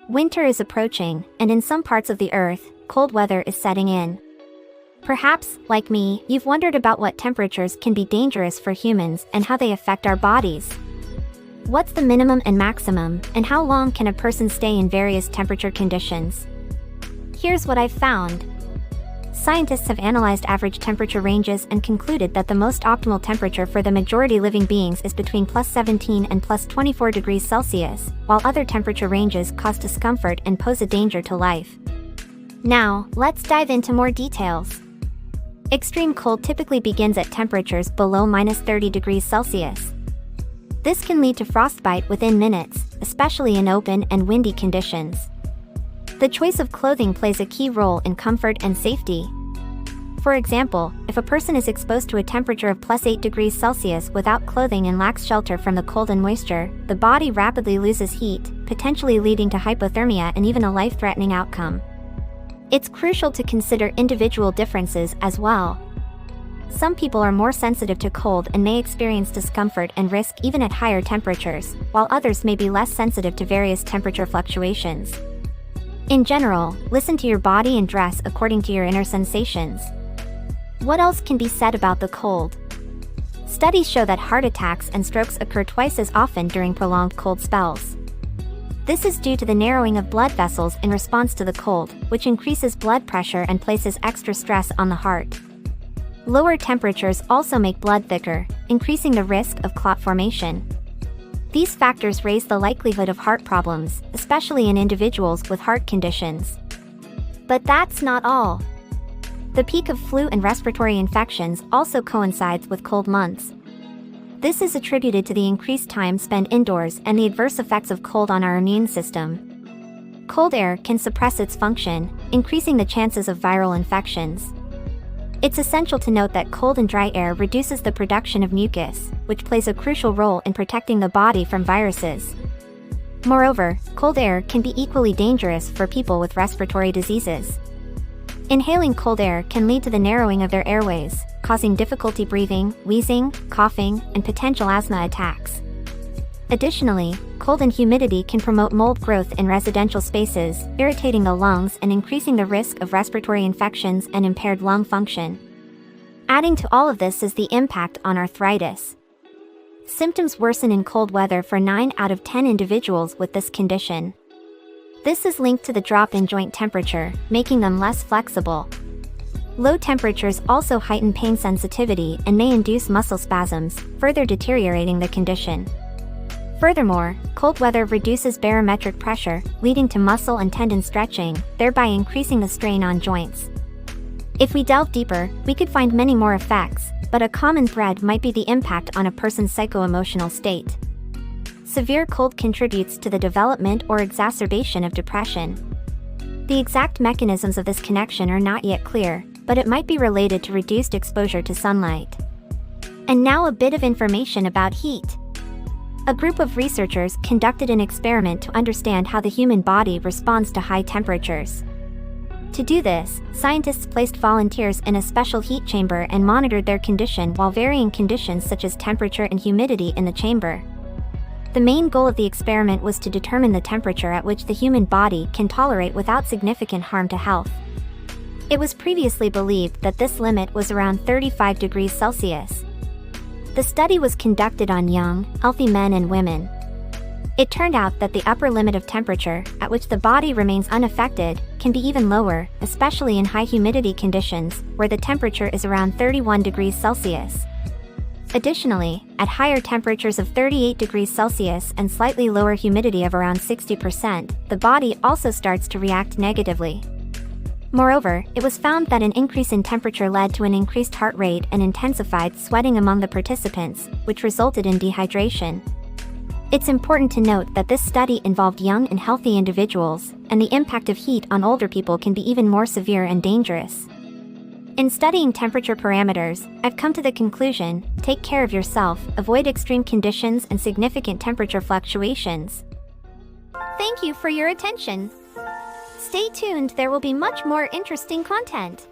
Winter is approaching, and in some parts of the Earth, cold weather is setting in. Perhaps, like me, you've wondered about what temperatures can be dangerous for humans and how they affect our bodies. What's the minimum and maximum, and how long can a person stay in various temperature conditions? Here's what I've found. Scientists have analyzed average temperature ranges and concluded that the most optimal temperature for the majority living beings is between +17 and +24 degrees Celsius, while other temperature ranges cause discomfort and pose a danger to life. Now, let's dive into more details. Extreme cold typically begins at temperatures below -30 degrees Celsius. This can lead to frostbite within minutes, especially in open and windy conditions. The choice of clothing plays a key role in comfort and safety. For example, if a person is exposed to a temperature of +8 degrees Celsius without clothing and lacks shelter from the cold and moisture, the body rapidly loses heat, potentially leading to hypothermia and even a life-threatening outcome. It's crucial to consider individual differences as well. Some people are more sensitive to cold and may experience discomfort and risk even at higher temperatures, while others may be less sensitive to various temperature fluctuations. In general, listen to your body and dress according to your inner sensations. What else can be said about the cold? Studies show that heart attacks and strokes occur twice as often during prolonged cold spells. This is due to the narrowing of blood vessels in response to the cold, which increases blood pressure and places extra stress on the heart. Lower temperatures also make blood thicker, increasing the risk of clot formation. These factors raise the likelihood of heart problems, especially in individuals with heart conditions. But that's not all. The peak of flu and respiratory infections also coincides with cold months. This is attributed to the increased time spent indoors and the adverse effects of cold on our immune system. Cold air can suppress its function, increasing the chances of viral infections. It's essential to note that cold and dry air reduces the production of mucus, which plays a crucial role in protecting the body from viruses. Moreover, cold air can be equally dangerous for people with respiratory diseases. Inhaling cold air can lead to the narrowing of their airways, causing difficulty breathing, wheezing, coughing, and potential asthma attacks. Additionally, cold and humidity can promote mold growth in residential spaces, irritating the lungs and increasing the risk of respiratory infections and impaired lung function. Adding to all of this is the impact on arthritis. Symptoms worsen in cold weather for 9 out of 10 individuals with this condition. This is linked to the drop in joint temperature, making them less flexible. Low temperatures also heighten pain sensitivity and may induce muscle spasms, further deteriorating the condition. Furthermore, cold weather reduces barometric pressure, leading to muscle and tendon stretching, thereby increasing the strain on joints. If we delve deeper, we could find many more effects, but a common thread might be the impact on a person's psycho-emotional state. Severe cold contributes to the development or exacerbation of depression. The exact mechanisms of this connection are not yet clear, but it might be related to reduced exposure to sunlight. And now a bit of information about heat. A group of researchers conducted an experiment to understand how the human body responds to high temperatures. To do this, scientists placed volunteers in a special heat chamber and monitored their condition while varying conditions such as temperature and humidity in the chamber. The main goal of the experiment was to determine the temperature at which the human body can tolerate without significant harm to health. It was previously believed that this limit was around 35 degrees Celsius. The study was conducted on young, healthy men and women. It turned out that the upper limit of temperature, at which the body remains unaffected, can be even lower, especially in high humidity conditions, where the temperature is around 31 degrees Celsius. Additionally, at higher temperatures of 38 degrees Celsius and slightly lower humidity of around 60%, the body also starts to react negatively. Moreover, it was found that an increase in temperature led to an increased heart rate and intensified sweating among the participants, which resulted in dehydration. It's important to note that this study involved young and healthy individuals, and the impact of heat on older people can be even more severe and dangerous. In studying temperature parameters, I've come to the conclusion: take care of yourself, avoid extreme conditions and significant temperature fluctuations. Thank you for your attention. Stay tuned, there will be much more interesting content.